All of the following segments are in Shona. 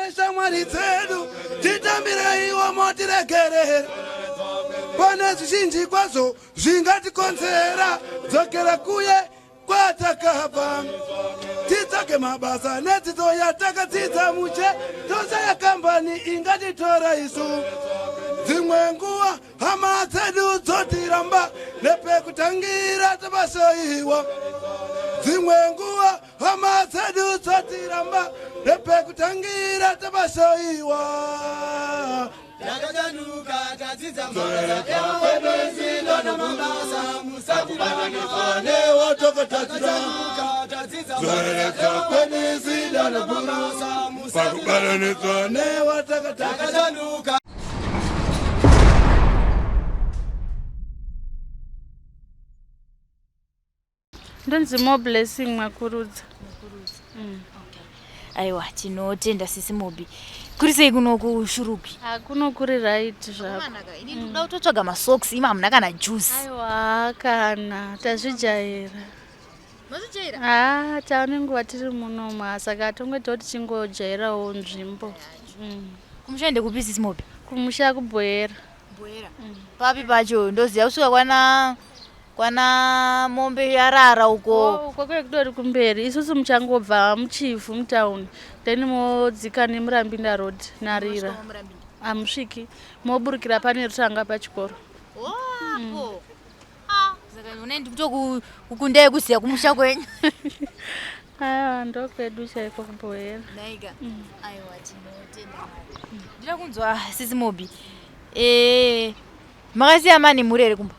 neshamwari dzedu titambiraiwo motiregerera pane zvizhinji kwazvo zvingatikonzera dzokera kuye kwatakabva titsvake mabasa nedzidzo yatakadzidza muche toshaya kambani ingatitora isu dzimwe nguva hama dzedu dzotiramba nepekutangira tabashoiwa dzimwe nguva hama dzedu dzotiramba nepekutangira tabashoiwa Yakajanuka tadzidza mabasa ewakwedezilo namabasa musatibanifane watokotadzira tadzidza zoreka kwenezilo namabasa musakubaranitsane watakatajanuka. Ndonzi more blessing makurudza. Aiwa tinotenda sisi Mobi. Kuri sei kuno kushurupi? Kuno kuri right zvako. Ini ndoda kutotsvaga masocks ima hamuna kana juice. Aiwa kana tazvijaira. Mazvijaira? Taone nguva tiri muno saka tongoti tichingojairawo nzvimbo. Kumusha ende kupi sisi Mobi? Kumusha kubhoera. Kubhoera. Papi pacho ndoziya kusvika kwana mombe yarara uko. Uko kwekutori kumberi. Isusu muchangobva muchifu mutauni. Then modzika neMurambinda road narira. Amusviki. Moburukira pane rutanga pachikoro. Apo. Saka unendi kuto kukundai kusiya kumusha kwenyu. Aiwa ndokwedu chaiko kubhoera. Naiga. Aiwa tinotenda. Ndira kunzwa sisi Mobi. Makasiya mani murere kumba?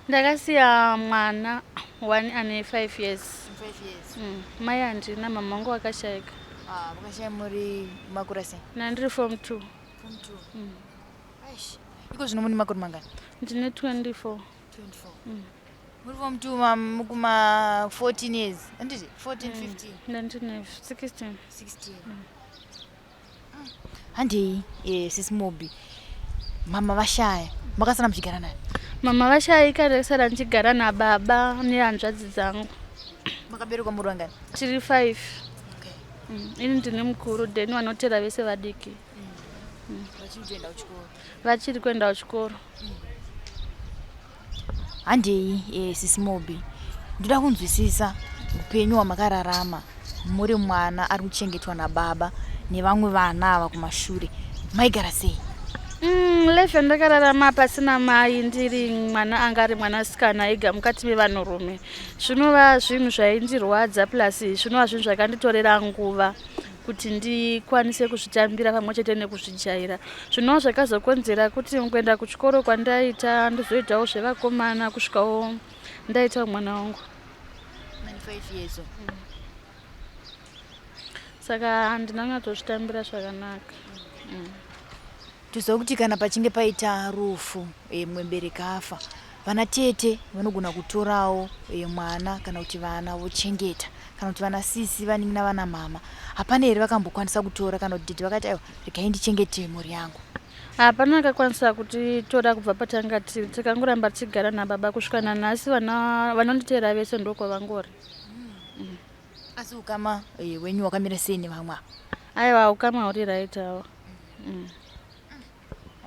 Ndakasiya mwana 1 ane 5 years. 5 years. Mai handina, mama wangu wakashayika. Wakashaya muri makura sei? Nandiri form 2. Form 2. Aish. Iko zvino muni makore mangani? Ndine 24. 24. Muri form 2 mukuma 14 years. Anditi 14 15. Ndine 16. 16. Handei sisi Mobi. Mama vashaya. Makasana mchigara naye? Mama vashayika ndakasara ndichigara nababa nehanzvadzi dzangu. Makaberekwa muri vangani? Tiri 5. Okay. Ini ndine mukuru then vanotera vese vadiki. Vachitoenda kuchikoro. Vachiri kuenda kuchikoro. Handei sisi Mobi. Ndoda kunzwisisa upenyu hwamakararama muri mwana ari kuchengetwa nababa nevamwe vana ava kumashure. Maigara sei? Life ndakararama pasina mai ndiri mwana angari mwanasikana ega mukati mevanhurume. Zvinova zvinhu zvaindirwadza plus zvinova zvinhu zvakanditorera nguva kuti ndikwanise kuzvitambira pamwe chete nekuzvijaira. Zvinova zvakazokonzera kuti kuenda kuchikoro kwandaita ndizoitawo zvevakomana kusvikawo ndaitawo mwana wangu. 95 years. Saka handinanyatsozvitambira zvakanaka. Tuziva kuti kana pachinge paita rufu mwebereki afa, vana tete vanogona kutorawo mwana kana kuti vana vochengeta, kana kuti vana sisi vanenge navana mama. Hapana here vakambokwanisa kutora kana kuti tete vakati aiwa regai ndichengete mhuri yangu? Hapana akakwanisa kutitora kubva patanga tiri. Takangoramba tichigara nababa kusvika nanhasi vanonditeera vese ndokwavangori. Asi ukama wenyu wakamira sei nevamwe? Aiwa ukama huri right awo.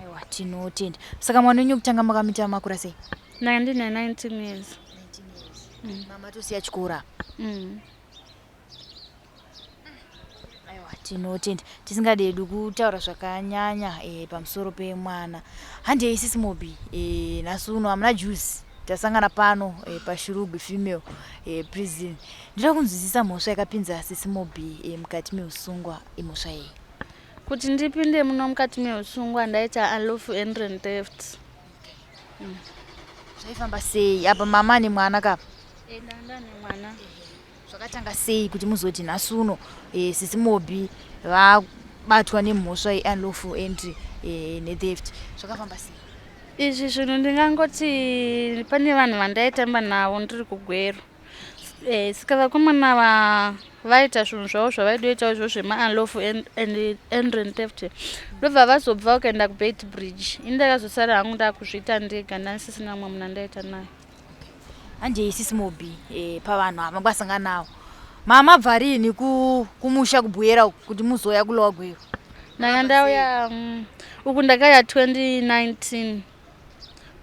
Aiwa tinotenda. Saka mwana wenyu kutanga makamita makura sei? Ndine 19 years. 19 years. Mama tosiya chikora. Aiwa tinotenda. Tisingadedu kutaura zvakanyanya pamusoro pemwana. Handei sisi Mobi nhasi uno hamuna juice. Tasangana pano pashurugu female prison. Ndinoda kunzwisisa mhosva yakapinza sisi Mobi mukati meusungwa imhosva iyi. Kuti ndipinde muno mukati meusungwa ndaita unlawful entry and theft. Zvaifamba sei apa mama nemwana kapa? Ndanga nemwana. Zvakatanga sei kuti muzoti nhasi uno sisi Mobi vabatwa nemhosva unlawful entry netheft? Zvakafamba sei? Izvi zvinhu ndingangoti pane vanhu vandaitamba navo ndiri kugwero. Saka vakomana vaita zvinhu zvavo zvavaidoitawo izvo zvema-unlawful entry and theft. Ndobva vazobva ukaenda kuBait Bridge. Indakazosara hangu ndakuzviita ndega ndasisina mumwe munhu andaita naye. Handei sisi Mobi pavanhu ava kwasangana navo. Mama bva rini kumusha kubhuira kuti muzoya kulowa gwero? ndakandauya uku ndakaya 2019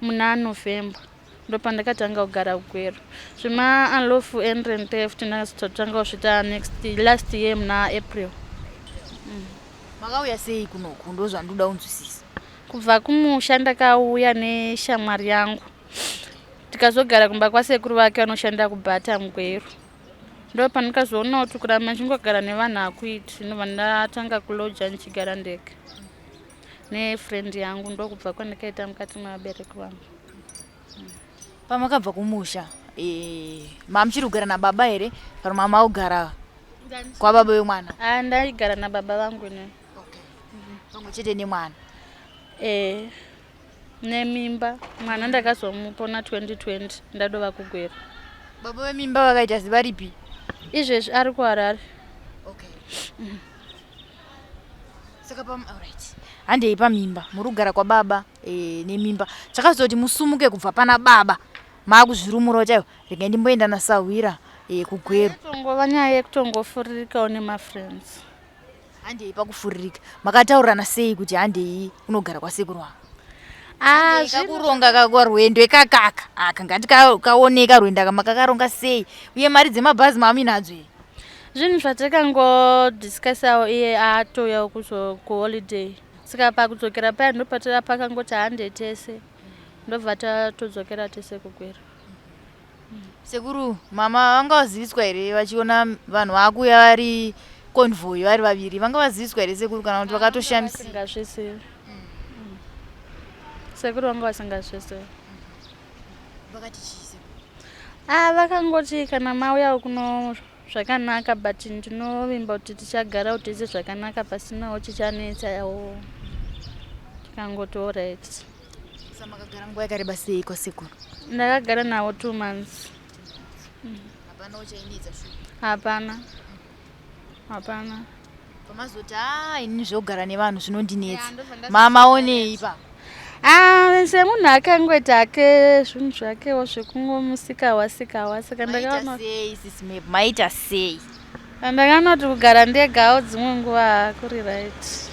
muna November ndopandakatanga kugara kugweru zvima unlawful entry and theft ndakazotanga kusvita last year muna April. Makauya sei kunoku ndozvandoda unzwisisa. Kubva kumusha ndakauya neshamwari yangu tikazogara kumba kwasekuru vake vanoshanda kubhata mugweru. Ndo pandikazoona kuti kuramba ndingogara nevanhu hakuiti ndobva ndatanga kuloja ndichigara ndega nefriend yangu ndokubva kwandikaita mukati mevabereki vangu. Pamakabva kumusha mamuchiri kugara nababa here kana mama augara kwababa wemwana? Ndaigara nababa vangu ne. Pamwe chete nemwana? Nemimba mwana ndakazomupona 2020 ndadova kugweru. Baba wemimba vakaita ziva ripi? Izvezvi ari kuHarare. Saka alright. Handei pamimba muri kugara kwababa nemimba chakazoti musumuke kubva pana baba maakuzvirumura chaivo rega ndimboenda naSahwira kugweru. Tongova nyaya yekutongofuririkawo nemafriends. Handei pakufuririka makataurirana sei kuti handei unogara kwasekuru wangu? Kakuronga kakwa rwendo ekakaka kangati kaoneka rwendo aka makakaronga sei uye mari dzemabhazi maaminadzo here? Zvinhu zvatakangodiscusawo iye atouyawo kuholiday saka pakudzokera paya ndopatara pakangoti hande tese ndobva tatodzokera tese kugweru. Sekuru mama vanga vaziviswa here vachiona vanhu vakuya vari convoy vari vaviri vanga vaziviswa here sekuru kana kuti vakatoshamisa? Sekuru vanga vasingazvisivi. Vakati chii? Vakangoti kana mauyawo kuno zvakanaka but ndinovimba kuti tichagara tese zvakanaka pasinawo chichanetsawo. Tikangoti alright. Saka makagara nguva yakareba sei kwasekuru? Ndakagara nawo 2 months. Hapana uchainetsa shuwa? Hapana. Pamazoti ini zvogara nevanhu zvinondinetsa mama onei ipapo? Semunhu akangoita hake zvinhu zvakewo zvekungomusikawa saka ndakaona sei sisi map maita sei? Ndakanoti kugara ndegawo dzimwe nguva kuri right.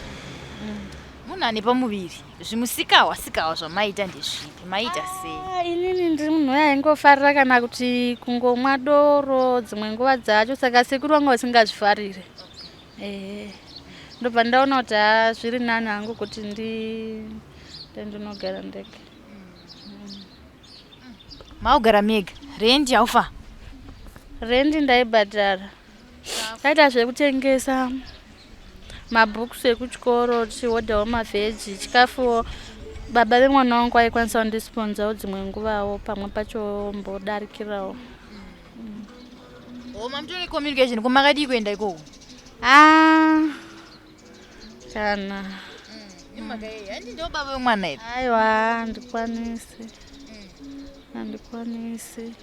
Munhu ane pamuviri zvimusikawa zvamaita ndezvipi maita sei? Inini ndiri munhu uya aingofarira kana kuti kungomwa doro dzimwe nguva dzacho saka sekuru vanga vasingazvifarire. Ndobva ndaona kuti zviri nani hangu kuti ndinogara ndega. Maugara mega rendi yaufa? Rendi ndaibhadhara. Taita zvekutengesa mabhuku ekuchikoro tichihodhawo mavheji chikafuwo baba vemwana wangu aikwanisa kundisponzawo dzimwe nguvawo pamwe pacho mbodarikirawo. Mamutore communication kumakadii kuenda ikoko? Kana handi ndo baba vemwana here? Aiwa handikwanisi.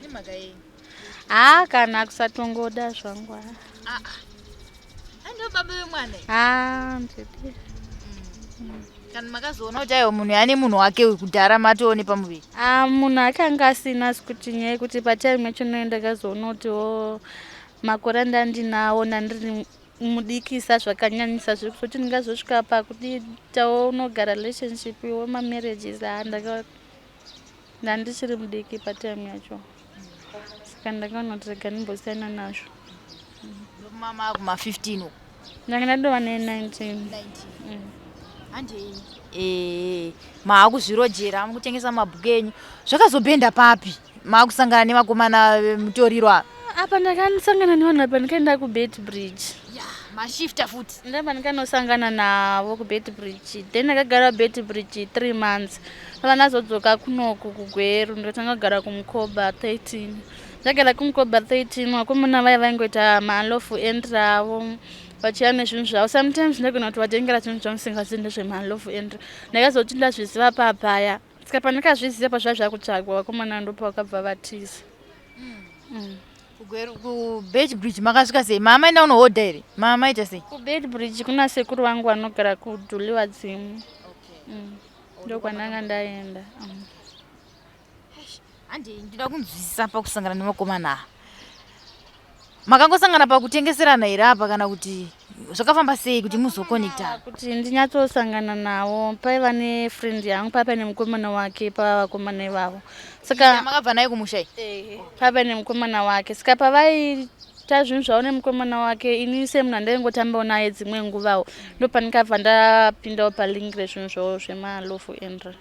Kana kusatongoda zvangu. Ndo baba vemwana here? Ndidi. Kana makazoona kuti aiwa munhu ane munhu wake kudhara matoone pamuviri? Munhu akanga asina kuti nyaya yekuti patime yacho ndakazoona kutiwo makore andandinawo ndandiri mudikisa zvakanyanyisa zvekuti ndingazosvika pakuditawo unogara relationship wemamarriages ndandichiri mudiki patime yacho saka ndakaona kuti rega ndimbosiyana nazvo. Mama kuma15 uko? Ndanga ndadova ne19. Handei maakuzvirojera mukutengesa mabhuku enyu zvakazobhenda papi maakusangana nemakomana mutoriro apa? Apa ndakasangana nevanhu apa ndikaenda kuBeitbridge. Mashifta futi? Ndapa ndikanosangana navo kuBeitbridge then ndakagara Beitbridge 3 months. Pava ndazodzoka kunoku kugweru ndikatanga kugara kumukoba 13. Ndagara kumukoba 13 vakomana vaya vaingoita maunlawful entry avo vachiya nezvinhu zvavo. Sometimes ndagona kuti vatengera zvinhu zvamusingazivi ndezvemaunlawful entry. Ndakazoti ndazviziva papaya saka pandakazviziva pazvava zvakutsvagwa vakomana ndopa vakabva vatiza. kuBeitbridge makasvika sei? Mama enda unohodha here? Mama maita sei? kuBeitbridge kuna sekuru vangu vanogara kudhuliwa dzimu. Ndokwandanga ndaenda. Handei ndinoda kunzwisisa pakusangana nemakomana. makangosangana pakutengeserana here apa kana kuti zvakafamba sei kuti muzoconnecta? Kuti ndinyatsosangana nawo paiva nefriend yangu paiva nemukomana wake pavakomana ivavo. Saka makabva naye kumusha? Paiva nemukomana wake. Saka pavaita zvinhu zvavo nemukomana wake, ini semunhu andaingotambawo naye dzimwe nguvawo, ndopandikabva ndapindawo palingire zvinhu zvavo zvemalofu endra.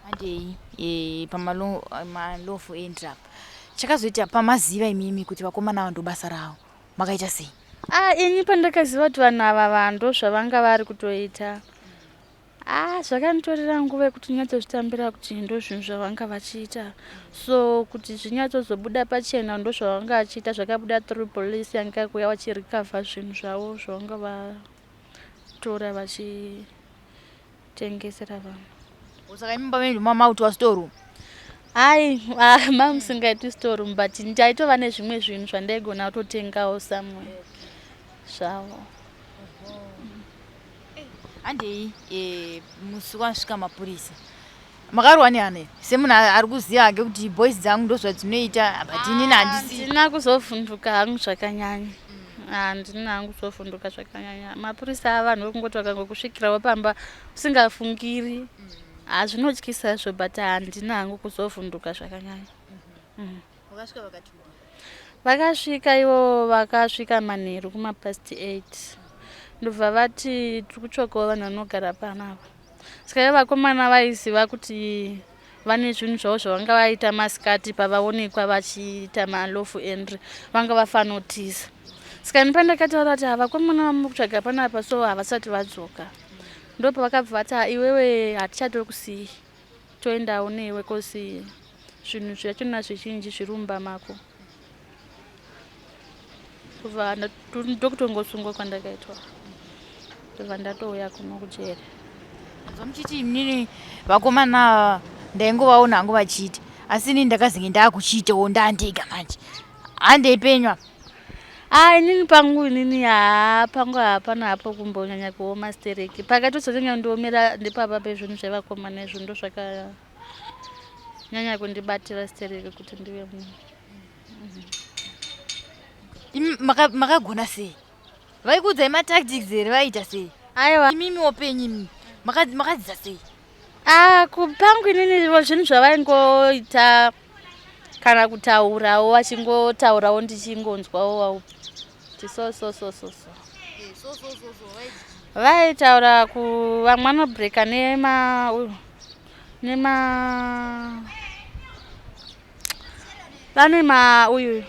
Handei pamalofu endra chakazoita pamaziva imimi kuti vakomana ava ndo basa ravo, makaita sei? Ini pandakaziva kuti vanhu ava ndo zvavanga vari kutoita, zvakanditorera nguva yekuti ndinyatsozvitambira kuti ndo zvinhu zvavanga vachiita. So kuti zvinyatsozobuda pachena ndo zvavanga vachiita, zvakabuda through police yanga kuuya vachirikavha zvinhu zvavo zvavanga vatora vachitengesera vanhu. Saka imba menyu mamautwa storeroom? Mamusingaitwi storeroom, but ndaitova nezvimwe zvinhu zvandaigona kutotengawo somewhere zvavo. Handei musi wasvika mapurisa makarwa neani semunhu ari kuziva hake kuti boys dzangu ndo zvadzinoita, but inini handisi? Handina kuzovhunduka hangu zvakanyanya. Handina hangu kuzovhunduka zvakanyanya. Mapurisa avanhu vekungoti vakangokusvikirawo pamba usingafungiri, zvinotyisa izvo, but handina hangu kuzovhunduka zvakanyanya. Vakasvika vakati vakasvika ivo vakasvika manheru kumapast 8 ndobva vati tiri kutsvakawo vanhu vanogara panapa. Saka ivo vakomana vaiziva kuti vane zvinhu zvavo zvavanga vaita masikati pavaonekwa vachiita malofu endri, vanga vafanotiza. Saka ndipandakataura kuti vakomana vamukutsvaga panapa so havasati vadzoka, ndopa vakabva vati iwewe hatichatokusiyi, toendawo newe kosi zvinhu zvachona zvizhinji zvirumba mako. Kubva ndokutongosungwa kwandakaitwa, ndobva ndatouya kuno kujere. Zvamuchiti inini vakomana ndaingovaona hangu vachiita, asi inini ndakazinge ndaakuchiitawo ndandega manje. Handei penywa? Inini pangu pangu hapana hapo kumbonyanya kuoma stereki. Pakatozonyanya ndiomera ndipapa pezvinhu zvevakomana izvo ndo zvakanyanya kundibatira stereki kuti ndive munhu. Makagona sei? Vaikuudzai matactics here vaita sei? Aiwa imimi wopenyu imimi makadzidza sei? Kupangu inini zvinhu zvavaingoita kana kutaurawo vachingotaurawo ndichingonzwawo so vaitaura vamwe vanobreaka vane uyu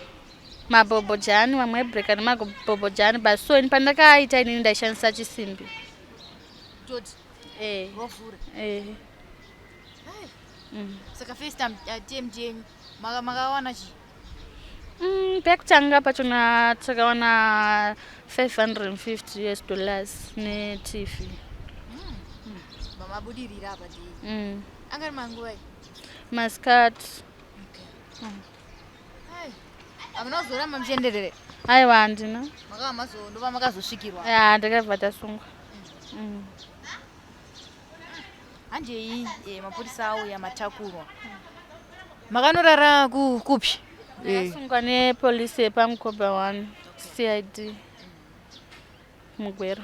mabhobhojani, vamwe vaibreaka nemabhobhojani, but so ini pandakaita inini ndaishandisa chisimbi. Saka first time attempt yenyu makawana chii? Pekutanga pachona takawana $550 neTV. Mamabudirira apa ndii. Angari manguva? Masikati. Hamuna kuzoramba muchienderere? Aiwa handina. Ndova makazosvikirwa? Ndakabva tasungwa. Handei mapurisa auya matakurwa. Makanorara kupi? Ndakasungwa nepolisi yepaMukoba 1 CID Mugwero.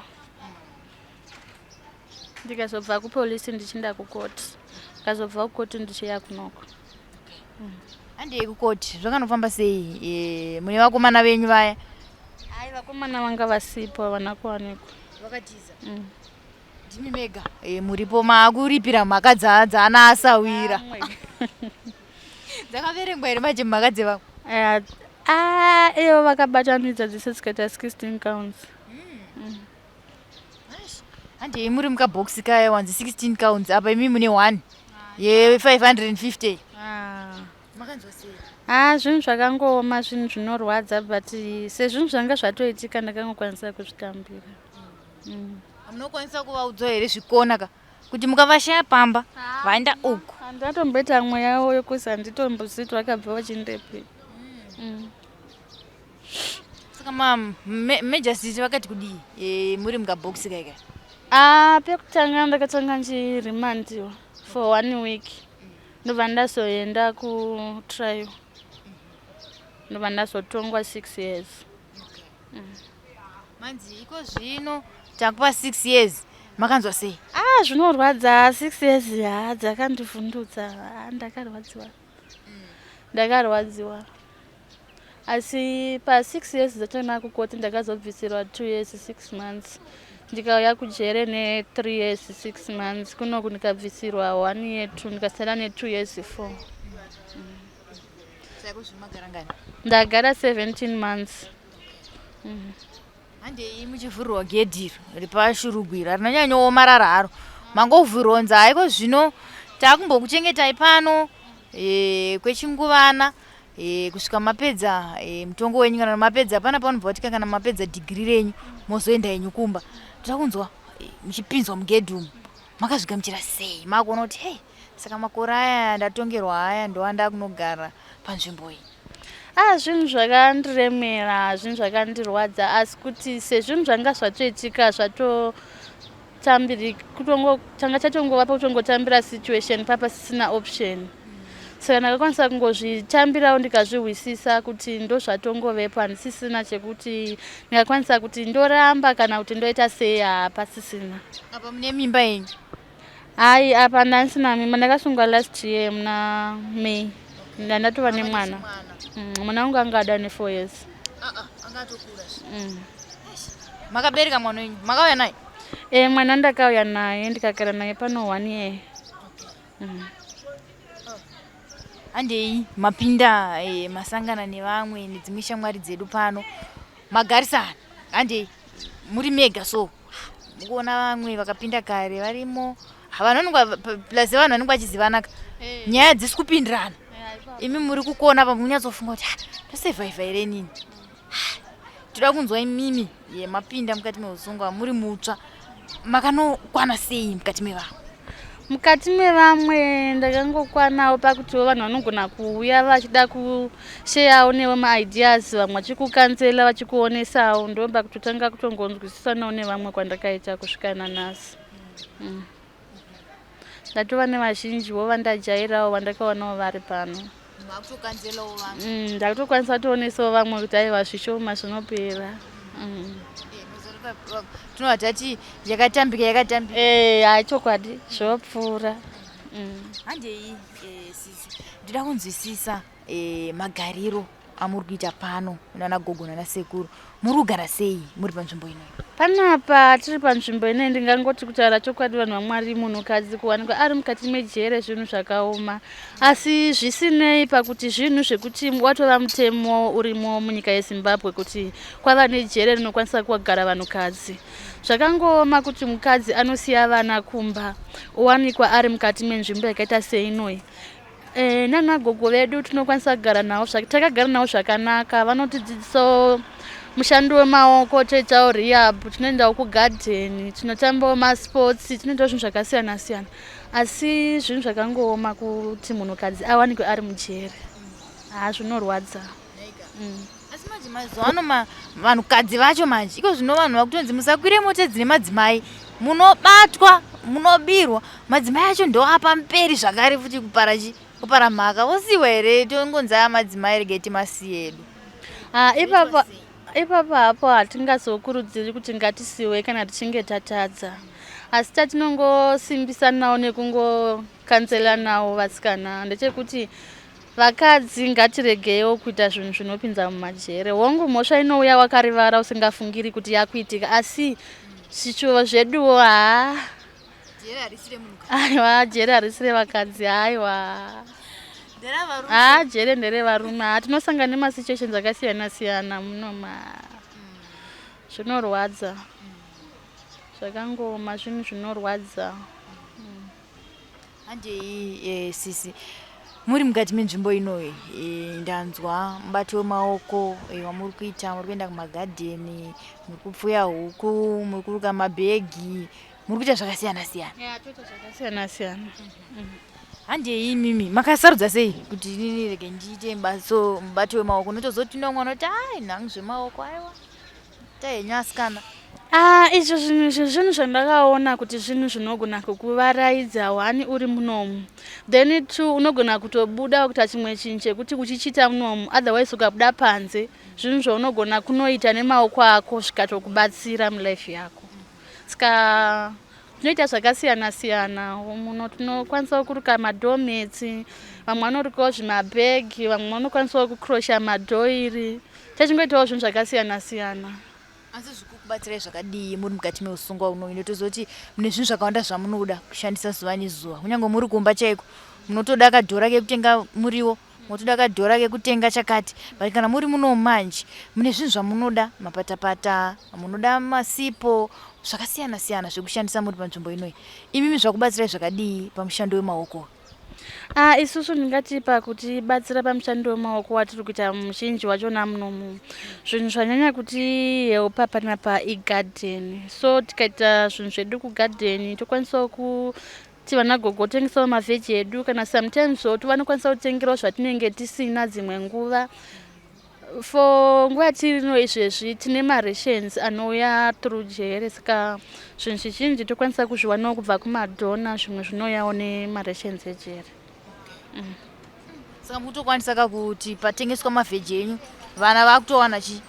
Ndikazobva kupolisi ndichinda kukoti, ndikazobva kukoti ndichiya kunoko. Handei kukoti zvakanofamba sei mune vakomana venyu vaya? Vakomana vanga vasipo, havana kuwanikwa. Vakatiza? Ndimi mega muripo maakuripira mhaka dzaana asawira. Dzakaverengwa here manje mhaka dzevamwe? Ivo vakabatanidza dzese dzikaita 16 counts. Handei muri mukabhokisi kaya wanzi 16 counts, apa imi mune 1 ye550. Makanzwa sei? Zvinhu zvakangooma, zvinhu zvinorwadza, but sezvinhu zvanga zvatoitika ndakangokwanisa kuzvitambira. Munokwanisa kuvaudza here zvikona kuti mukavashaya pamba vaenda uku? Handatomboita mweya wekuzi handitomboziti vakabva vachindepi. Saka majestity vakati kudii muri mukabhokisi kaika? Pekutanga ndakatanga nchirimandiwa for 1 week, ndobva ndazoenda kutrial. ndobva ndazotongwa 6 years. Manzi iko zvino takupa 6 years makanzwa sei? Zvinorwadza. 6 years dzakandivhundutsa. Ndakarwadziwa. Asi pa 6 years dzatona kukoti ndakazobvisirwa 2 years 6 months. Ndikauya kujere ne 3 years 6 months. Kunoku ndikabvisirwa 1 year 2 ndikasara ne 2 years 4. Sako zvimagara ngani? Ndagara 17 months. Handei muchivhurwa gedhi ripashurugwira rinonyanyomarara haro. Mangovhuronza haiko zvino takumbokuchengetai pano kwechinguvana kusvika mapedza mutongo wenyu kana mapedza pana paunobvatika kana mapedza degree renyu mozoenda yenyu kumba. Takunzwa muchipinzwa mugedhi makazvigamuchira sei? Makuona kuti hey, saka makore aya ndatongerwa haya ndowanda kunogara panzvimbo iyi. Zvinhu zvakandiremera, zvinhu zvakandirwadza, asi kuti sezvinhu zvanga zvatoitika zvatotambirika changa chatongova pakutongotambira situation papasisina option. Saka ndakakwanisa kungozvitambirawo ndikazvihwisisa kuti ndo zvatongovepo, handisisina chekuti ndingakwanisa kuti ndoramba kana kuti ndoita sei. Pasisina. Apa mune mimba yenyu? Hai, apa ndasina mimba. Ndakasungwa last year muna May. Ndatova nemwana. Mwana wangu angada ne 4 years. Angatokura. Makabereka mwana wenyu? Makauya naye? Mwana ndakauya naye ndikagara naye pano 1 year. Handei mapinda masangana nevamwe nedzimwe shamwari dzedu pano magarisana. Handei muri mega so mukuona vamwe vakapinda kare varimo vanonongwa plus vanhu vanenge vachizivanaka nyaya dzisi kupindirana. Imi muri kukuona apa munyatsofunga kuti tosevhaivha here nini. Toda kunzwa imimi mapinda mukati meusungwa muri mutsva makanokwana sei mukati mevamwe? Mukati mevamwe ndakangokwanawo pakutiwo vanhu vanogona kuuya vachida kusheyawo newo maideas, vamwe vachikukansela vachikuonesawo. Ndomba kutotanga kutongonzwisisanawo nevamwe kwandakaita kusvikana nhasi. Ndatova nevazhinjiwo vandajairawo vandakaonawo vari pano. Ndakutokwanisa kutoonesawo vamwe kuti aiwa zvishoma zvinopera. Tinovatati yakatambika. Chokwadi zvopfuura. Handei sisi ndida kunzwisisa magariro amuri kuita pano nana gogo nana sekuru. Muri kugara sei muri panzvimbo ino? Panapa tiri panzvimbo ino ndingangoti kutaura chokwadi vanhu vamwari munhukadzi kuwanikwa ari mukati mejere zvinhu zvakaoma. Asi zvisinei pakuti zvinhu zvekuti watova mutemo urimo munyika yeZimbabwe kuti kwava nejere rinokwanisa kugara vanhukadzi. Zvakangooma kuti mukadzi anosiya vana kumba owanikwa ari mukati menzvimbo yakaita seinoyi. Nana gogo vedu tinokwanisa kugara navo, takagara navo zvakanaka. Vanotidzidzisawo mushando wemaoko, toitawo rehab, tinoendawo kugadheni, tinotambawo masports, tinoitawo zvinhu zvakasiyana siyana. Asi zvinhu zvakangooma kuti munhukadzi awanikwe ari mujere. Zvinorwadza. Asi manje mazuva ano vanhukadzi vacho manje iko zvino vanhu vakutonzi musakwire mota dzine madzimai munobatwa munobirwa. Madzimai acho ndoapa mperi zvakare futi kupara mhaka. Osiwa here tongonzi madzimai regai timasiye edu? Ipapo hapo hatingazokurudziri kuti ngatisiwe kana tichinge tatadza. Asi tatinongosimbisanawo nekungokanzelanawo vasikana ndechekuti vakadzi ngatiregewo kuita zvinhu zvinopinza mumajere. Hongu mhosva inouya wakarivara usingafungiri kuti yakuitika, asi zvichuvo zveduwo jere harisire vakadzi. Jere nderevarume. Tinosangana nemasituations akasiyana siyana munoma. Zvinorwadza. Zvakangooma zvinhu zvinorwadza. Handei sisi muri mukati menzvimbo inoyi ndanzwa mubati wemaoko wamuri kuita, muri kuenda kumagadheni, muri kupfuya huku, muri kuruka mabhegi, muri kuita zvakasiyana siyana. Toita zvakasiyana siyana. Handei mimi makasarudza sei kuti inini rege ndiite mubati wemaoko? Notozoti nomwe unoti nhangu zvemaoko aiwa tahenyu asikana. Izvo zvinhu zvandakaona kuti zvinhu zvinogona kukuvaraidza. 1 uri munomu, then 2 unogona kutobuda kuita chimwe chinhu chekuti uchichita munomu, otherwise ukabuda panze zvinhu zvaunogona kunoita nemaoko ako zvikatokubatsira mulife yako. Saka zvinoita zvakasiyana-siyana. Muno tinokwanisa kuruka madometi, vamwe vanorukawo zvimabhegi, vamwe vanokwanisawo kukrosha madhoiri. Tachingoitawo zvinhu zvakasiyana-siyana. Asi zvikukubatsirai zvakadii muri mukati meusungwa uno? Inotoziva kuti mune zvinhu zvakawanda zvamunoda kushandisa zuva nezuva. Kunyange muri kumba chaiko munotoda kadhora kekutenga muriwo, munotoda kadhora kekutenga chakati. But kana muri muno manje mune zvinhu zvamunoda, mapatapata, munoda masipo, zvakasiyana-siyana zvekushandisa muri panzvimbo inoi. Imimi zvakubatsirai zvakadii pamushando wemaoko? Isusu ndingati pakuti batsira pamushando wemaoko watiri kuita muzhinji wachona munomu, zvinhu zvanyanya kuti helpa panapa igarden. So tikaita zvinhu zvedu kugarden tokwanisawo kuti vana gogo tengesawo mavheji edu, kana sometimes vanokwanisa kutengerawo zvatinenge tisina dzimwe nguva. For nguva tirino izvezvi tine marations anouya through jere, saka zvinhu zvizhinji tokwanisa kuzviwanawo kubva kumadhona, zvimwe zvinouyawo nemarations ejere. Saka mutokwanisa kuti patengeswa mavheji enyu vana vakutowana chi?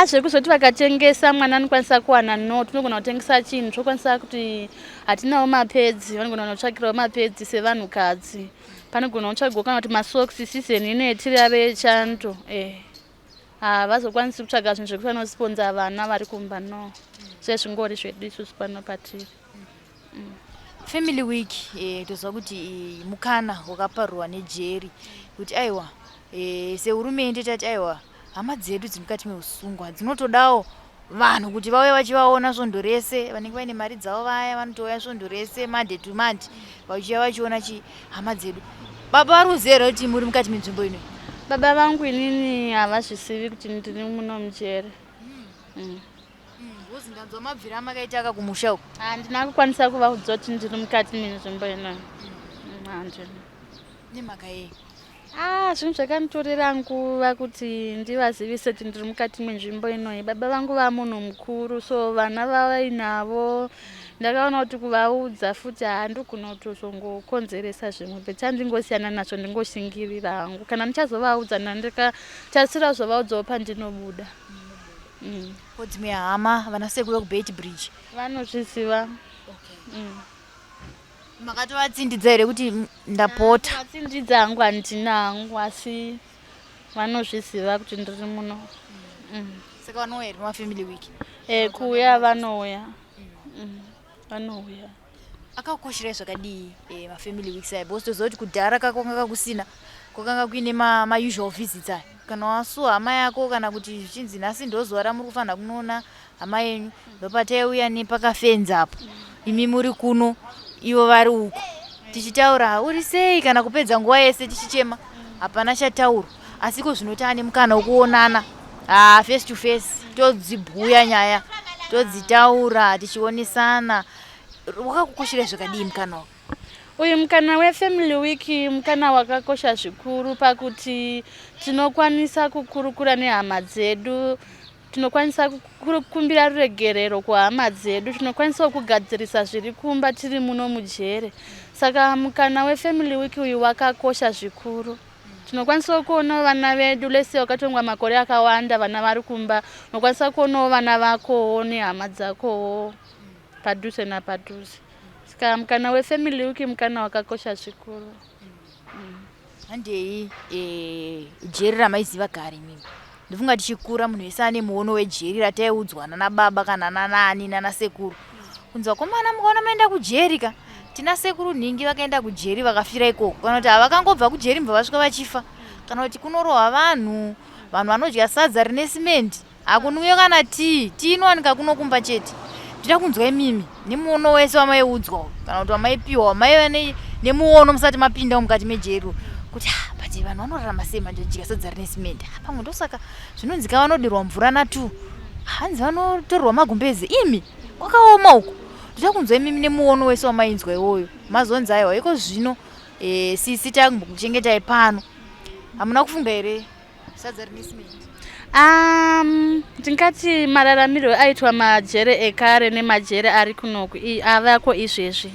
Zvekuzoti vakatengesa mwana anokwanisa kuwana no, tinogona kutengesa chinhu, tokwanisa kuti hatinawo mapedzi, vanogona kutsvakirawo mapedzi sevanhukadzi. Panogona kutsvagwa kana kuti masocks season ino yetiri ave chando. Havazokwanisi kutsvaga zvinhu zvekuti vanosponza vana vari kumba no. Zvingori zvedu isusu pano patiri. Family week toziva kuti mukana wakaparurwa nejeri kuti aiwa sehurumende tati aiwa hama dzedu dziri mukati meusungwa dzinotodawo vanhu kuti vauye vachivaona svondo rese, vanenge vaine mari dzavo vaya vanotouya svondo rese Monday to Monday vachiuya vachiona hama dzedu. Baba vari kuziva here kuti muri mukati menzvimbo inoi? Baba vangu inini havazvisivi kuti ndiri muno mujere. Ndanzwa mabvira makaita aka kumusha uko. Handina kukwanisa kuvaudza kuti ndiri mukati menzvimbo inoi. Nemhaka yei? Zvinhu zvakanditorera nguva kuti ndivazivise kuti ndiri mukati menzvimbo inoi. Baba vangu vamunhu mukuru, so vana vavainavo ndakaona kuti kuvaudza futi handogona kutozongokonzeresa zvimwe, but handingosiyana nazvo, ndingoshingirira hangu. Kana ndichazovaudza ndikatarisira kuzovaudzawo pandinobuda. Dzimwe hama vanasekuru kuBeit Bridge vanozviziva. Makatovatsindidza here kuti ndapota? Vatsindidza hangu handina hangu, asi vanozviziva kuti ndiri muno. Saka vanouya here mafamily week? Kuuya vanouya. Vanouya. Akakukosherai zvakadii mafamily weeks aya? Because toziva kuti kudhara kwakanga kakusina, kwakanga kuine mausual visits aya. Kana wasuwa hama yako kana kuti zvichinzi nhasi ndozuva ramuri kufanira kunoona hama yenyu, ndopataiuya nepakafenza apo, imi muri kuno ivo vari uko, tichitaura uri sei kana kupedza nguva yese tichichema, hapana chataurwa. Asi ko zvino taane mukana wokuonana face to face, todzibhuya nyaya, todzitaura, tichionesana. Wakakukosherai zvakadii mukana wako? Uyu mukana wefamily week mukana wakakosha zvikuru pakuti tinokwanisa kukurukura nehama dzedu, tinokwanisa kukumbira ruregerero kuhama dzedu, tinokwanisa kugadzirisa zviri kumba tiri muno mujere. Saka mukana wefamily week uyu wakakosha zvikuru. Tinokwanisa kuonawo vana vedu, lese wakatongwa makore akawanda vana vari kumba, unokwanisa kuonawo vana vakowo nehama dzakowo padhuze napadhuze. Saka mukana wefamily week mukana wakakosha zvikuru. Handei jeri ramaiziva kare mimi? Ndofunga tichikura munhu wese ane muono wejeri rataiudzwa nana baba kana nanani nana sekuru. Kunzwa komana mukaona maenda kujeri ka? Tina sekuru nhingi vakaenda kujeri vakafira ikoko. Kana kuti havakangobva kujeri mbva vasvika vachifa. Kana kuti kunorohwa vanhu vanodya sadza rine simendi. Hakunwiwe kana tii inowanika kuno kumba chete. Ndida kunzwa imimi nemuono wese wamaiudzwa kana kuti wamaipiwa, wamaiva nemuono musati mapinda mukati mejeri kuti but vanhu vanorarama sei manje dya sadza rine simendi. Pamwe ndosaka zvinonzi vanodirwa mvura natu, hanzi vanotorerwa magumbezi. Imi kwakaoma uko. Ndida kunzwa imimi nemuono wese wamainzwa iwoyo. Mazonzi aiwa iko zvino sisi takumbokuchengetai pano, hamuna kufunga here sadza rine simendi? Ndingati mararamiro aitwa majere ekare nemajere ari kunoku avako izvezvi.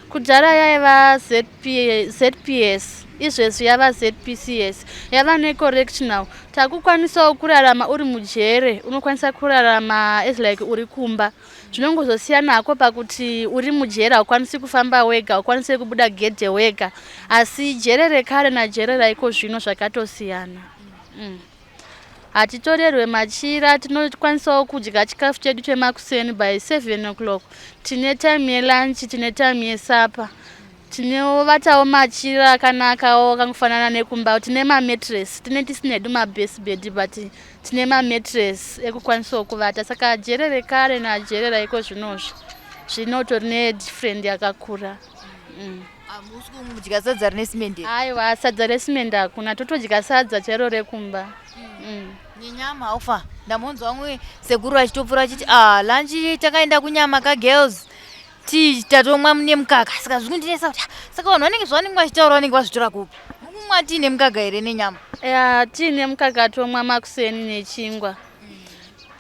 Kudhara yaiva ZPS, izvezvi yava ZPCS, yava necorrectional. Takukwanisawo kurarama uri mujere, unokwanisa kurarama as like uri kumba. Zvinongozosiyana hako pakuti uri mujere haukwanisi kufamba wega, haukwanisi kubuda gedhe wega, asi jere rekare najere raiko zvino zvakatosiyana. Hatitorerwe machira, tinokwanisawo kudya chikafu chedu chemakuseni by 7 o'clock. Tine time yelunch, tine time yesapa. Tinovatawo machira akanakawo kangofanana nekumba. Tine mamattress, tine tisinedu mabase bed but tine mamattress ekukwanisawo kuvata. Saka jere rekare najere raiko zvinozvi zvinotori nedifferent yakakura. Musuku mudya sadza rine simende? Aiwa, sadza resimende hakuna, totodya sadza chero rekumba. Nenyama ufa. Ndamonzwa umwe sekuru achitopfura achiti lunch takaenda kunyama girls. Tatomwa mune mukaka. Saka zvikundinesa kuti saka vanhu vanenge zvavanenge vachitaura vanenge vazvitora kupi. Mukumwa tiine mukaka here nenyama? Tiine mukaka tomwa makuseni nechingwa.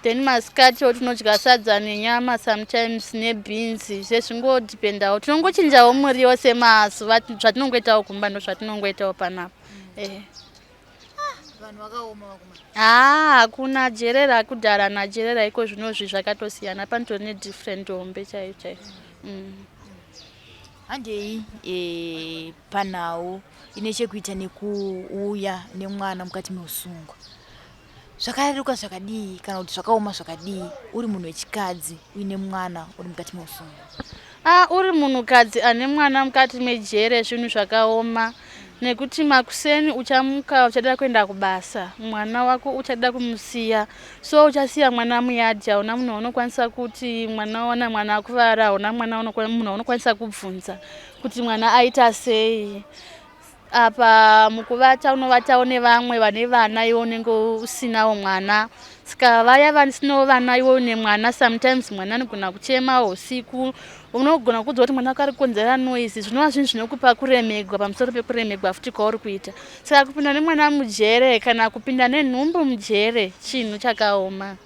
Then masikati tinodya sadza nenyama sometimes nebeans. Zvezvingodipendawo. Tinongochinjawo muriwo semazuva zvatinongoitawo kumba ndozvatinongoitawo panapa. Vanhu vakaoma vakuma. Hakuna jere rakudhara najere raiko zvinozvi zvakatosiyana. Panotori nedifferent hombe chaiyo chaiyo. Handei panhau ine chekuita nekuuya nemwana mukati meusungwa. Zvakareruka zvakadii kana kuti zvakaoma zvakadii uri munhu wechikadzi uine mwana uri mukati meusungwa? Uri munhukadzi ane mwana mukati mejere zvinhu zvakaoma. Nekuti makuseni uchamuka uchada kuenda kubasa, mwana wako uchada kumusiya, so uchasiya mwana muyadhi, hauna munhu unokwanisa kuti mwana akuvara, hauna munhu unokwanisa kubvunza kuti mwana aita sei. Apa mukuvata unovatawo nevamwe vane vana iwo unenge usinawo mwana. Saka vaya vasinawo vana iwo une mwana, sometimes mwana anogona kuchema usiku. Unogona kuudza kuti mwana wako ari kukonzera noise. Zvinova zvinhu zvinokupa kuremegwa pamusoro pekuremegwa futi kwauri kuita. Saka kupinda nemwana mujere kana kupinda nenhumbu mujere chinhu chakaoma,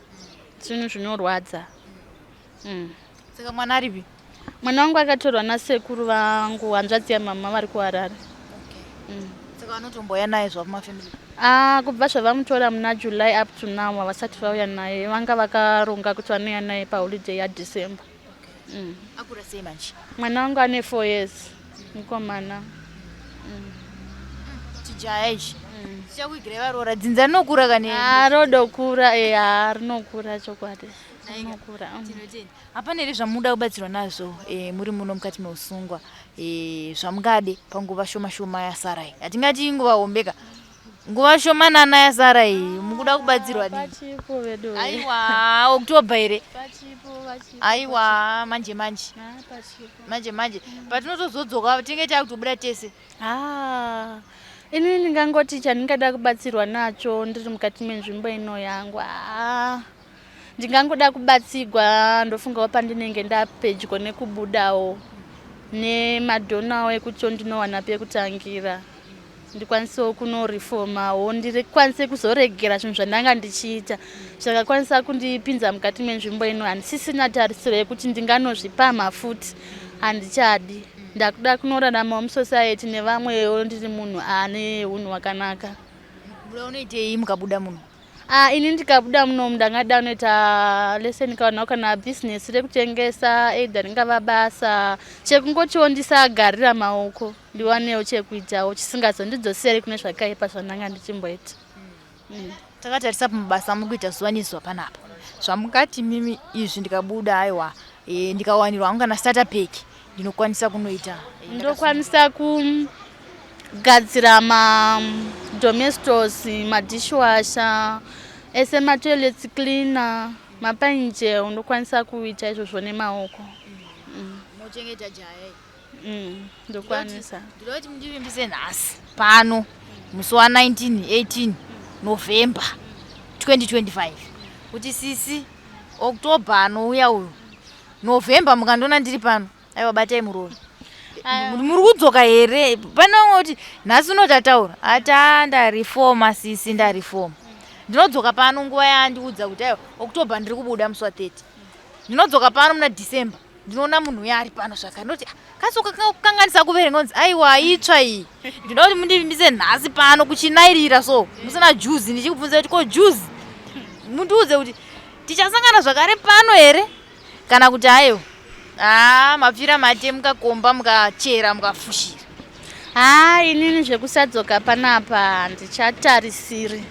zvinhu zvinorwadza. Saka mwana aripi? Mwana wangu akatorwa nasekuru vangu, hanzvadzi yamama vari kuHarare. Saka vanotomboya naye zvapamafamily? Kubva zvavamutora muna July up to now havasati vauya naye. Vanga vakaronga kuti vanouya naye paholiday yaDecember. Akura sei manje? Mwana wangu ane 4 years, mukomana. Chijaya ichi chichakuigira varora dzinza rinokura kane? Rodokura, rinokura chokwadi. Rinokura. Hapana here zvamuda kubatsirwa nazvo muri muno mukati meusungwa zvamungade panguva shoma shoma yasara iyi? Hatingati nguva hombeka, nguva shomanana yasara iyi mukuda kubatsirwa dii? Pachipo vedu. Aiwa, October here? Pachipo. Aiwa, manje. Manje. Patinotozodzoka tinge takutobuda tese. Ini ndingangoti chandingada kubatsirwa nacho ndiri mukati menzvimbo ino yangu. Ndingangoda kubatsirwa, ndofungawo pandinenge ndapedyo nekubudawo nemadhonawo ekuti ndinowana pekutangira. Ndikwanisewo kunorefomawo, ndikwanise kuzoregera zvinhu zvandanga ndichiita zvakakwanisa kundipinza mukati menzvimbo ino. Handisisina tarisiro yekuti ndinganozvipa mafuti, handichadi. Ndakuda kunoraramawo musociety nevamwewo ndiri munhu ane unhu hwakanaka. Muda unoitei mukabuda muno? Ini ndikabuda muno ndangada kunoita lesson kana business rekutengesa, either ringava basa, chekungotiwo ndisagarira maoko, ndiwanewo chekuitawo chisingazondidzoseri kune zvakaipa zvandanga ndichimboita. Takatarisa pamabasa muri kuita zuva nezuva panapa. Zvamukati mimi izvi ndikabuda aiwa ndikawanirwa hangu kana starter pack ndinokwanisa kunoita. Ndokwanisa kugadzira domestos, dishwasher, toilets cleaner, mapainje, ndokwanisa kuita izvozvo nemaoko. Mochengeta jaya? Ndokwanisa. Ndinoti mundivimbise nhasi pano musi wa18 November 2025 kuti sisi October anouya uyu, November mukandiona ndiri pano, aiwa batai murori. Muri kudzoka here? Pane kuti nhasi unotataura ati ndarifoma sisi, ndarifoma. ndinodzoka pano nguva yandiudza kuti ayo October ndiri kubuda musi wa 30 ndinodzoka pano muna December ndinoona munhu uya ari pano zvakare ndoti kasoka kukanganisa kuverenga kunzi aiwa itsva iyi ndinoda kuti mundivimbise nhasi pano kuchinairira so musina juzi ndichikubvunza kuti ko juzi mundiudze kuti tichasangana zvakare pano here kana kuti ayo mapfira mate mukakomba mukachera mukafushira. Inini zvekusadzoka panapa handichatarisiri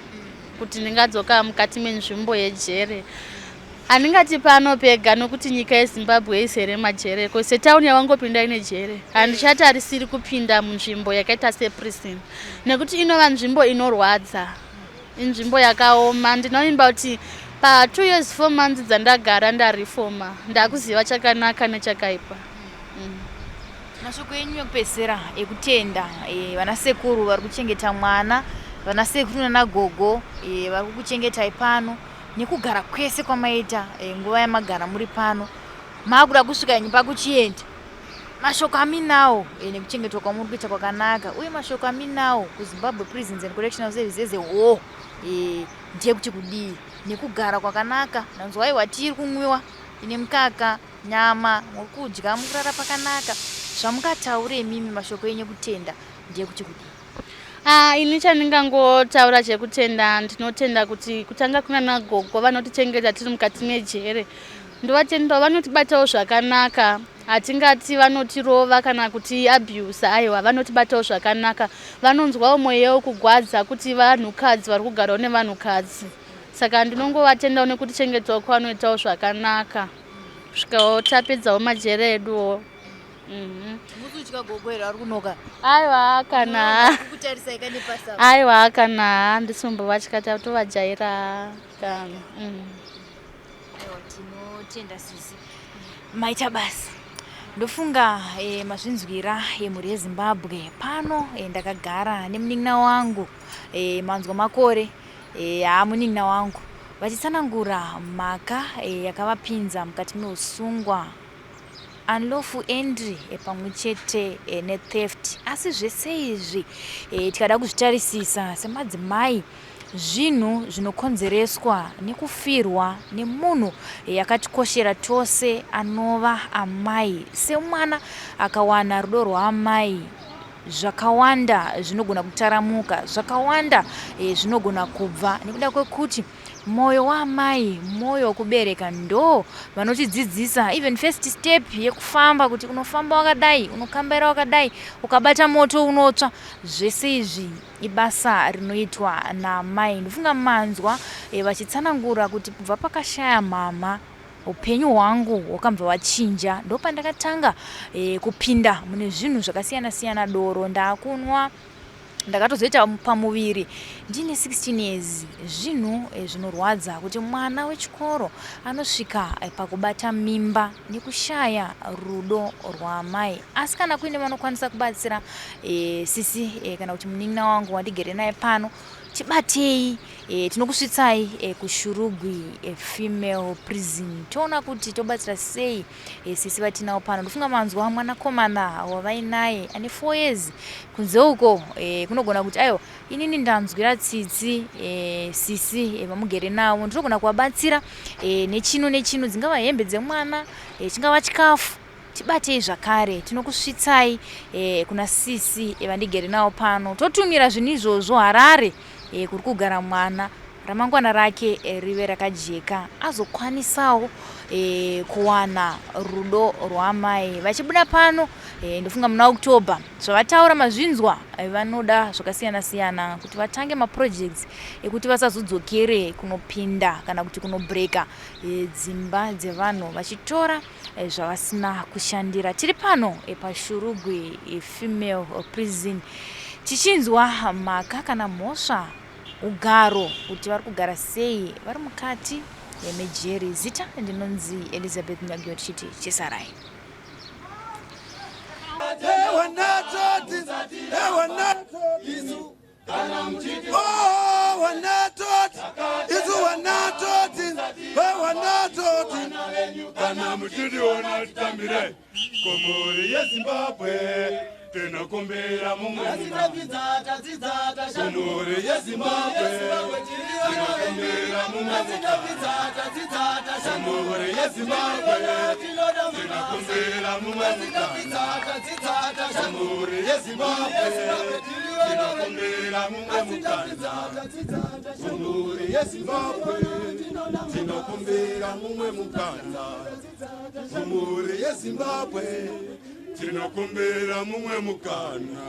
kuti ndingadzoka mukati menzvimbo yejere. Handingati pano pega nokuti nyika yeZimbabwe izere majere ko setauni yawangopinda ine jere. Handichatarisiri kupinda munzvimbo yakaita seprison nekuti inova nzvimbo inorwadza. Inzvimbo yakaoma. Ndinoimba kuti pa 2 years 4 months dzandagara ndarifoma ndakuziva chakanaka nechakaipa. Mashoko enyu ekupedzisira ekutenda vanasekuru vari kuchengeta mwana, vanasekuru nanagogo vari kukuchengetai pano nekugara kwese kwamaita nguva yamagara muri pano maakuda kusvika nyimba kuchienda. Mashoko aminawo nekuchengetwa kwamuri kuita kwakanaka uye mashoko aminawo kuZimbabwe Prisons and Correctional Services ndiye kuti kudii nekugara kwakanaka. Nanzwa aiwa tiri kumwiwa ine mukaka nyama muri kudya mukurara pakanaka. Zvamukataure mimi mashoko enyu kutenda ndiye kuti kudii? Ini chandingangotaura chekutenda ndinotenda kuti kutanga kuna nagogo vanotichengeta tiri mukati mejere. Ndovatenda vanotibatawo zvakanaka. Hatingati vanotirova kana kuti abuse aiwa vanotibatawo zvakanaka. Vanonzwawo mweya wokugwadza kuti vanhukadzi vari kugarawo nevanhukadzi. Saka ndinongovatendawo nekutichengetawo kwavanoitawo zvakanaka kusvikawo tapedzawo majere eduwo. Musutya gogo iri ari kunoka? Aiwa kana kutarisa ikane pasa. Aiwa kana ndisombowa chikata tovajaira kana. Tinotenda sisi maita basi. Ndofunga mazvinzwira emhuri yeZimbabwe pano ndakagara nemunin'ina wangu manzwa makore munin'ina wangu vachitsanangura mhaka yakavapinza mukati meusungwa, unlawful entry pamwe chete netheft. Asi zvese izvi tikada kuzvitarisisa semadzimai zvinhu zvinokonzereswa nekufirwa nemunhu yakatikoshera tose anova amai. Semwana akawana rudo rwaamai zvakawanda zvinogona kutaramuka, zvakawanda zvinogona kubva nekuda kwekuti moyo waamai, moyo wokubereka ndo vanotidzidzisa even first step yekufamba kuti unofamba wakadai, unokambaira wakadai, ukabata moto unotsva. Zvese izvi ibasa rinoitwa naamai. Ndofunga manzwa vachitsanangura kuti kubva pakashaya mama upenyu hwangu hwakabva hwachinja. Ndopandakatanga kupinda mune zvinhu zvakasiyana siyana. Doro ndakunwa, ndakatozoita pamuviri ndine 16 years. Zvinhu zvinorwadza kuti mwana wechikoro anosvika pakubata mimba nekushaya rudo rwaamai. Asi kana kuine vanokwanisa kubatsira sisi kana kuti munin'ina wangu wandigere naye pano, tibatei, tinokusvitsai kuShurugwi female prison toona kuti tobatsira sei sisi vatinawo pano. Ndofunga manzwa mwanakomana wavainaye ane 4 years kunze uko kunogona kuti ayo inini ndanzwira tsitsi sisi vamugere nawo ndinogona kuvabatsira nechino dzingava hembe dzemwana, chingava chikafu. Tibatei zvakare, tinokusvitsai kuna sisi vandigere nawo pano. Totumira zvinhu izvozvo Harare kuri kugara mwana ramangwana rake rive rakajeka, azokwanisawo kuwana rudo rwaamai. Vachibuda pano ndofunga muna October zvavataura mazvinzwa vanoda zvakasiyana siyana kuti vatange maprojects ekuti vasazodzokere kunopinda kana kuti kunobreka dzimba dzevanhu vachitora zvavasina kushandira. Tiri pano paShurugwi female prison tichinzwa mhaka kana mhosva ugaro kuti vari kugara sei vari mukati mejeri. Zita ndinonzi Elizabeth Nyagio tichiti chisarai. Kana mutidi ona tambire komori yeZimbabwe tinokumbira mumwe Shamuri yeZimbabwe tinokumbira mumwe Shamuri yeZimbabwe tinokumbira mumwe Shamuri yeZimbabwe tinokumbira mumwe Shamuri yeZimbabwe tinokumbira mumwe Shamuri yeZimbabwe tinokumbira mumwe mukana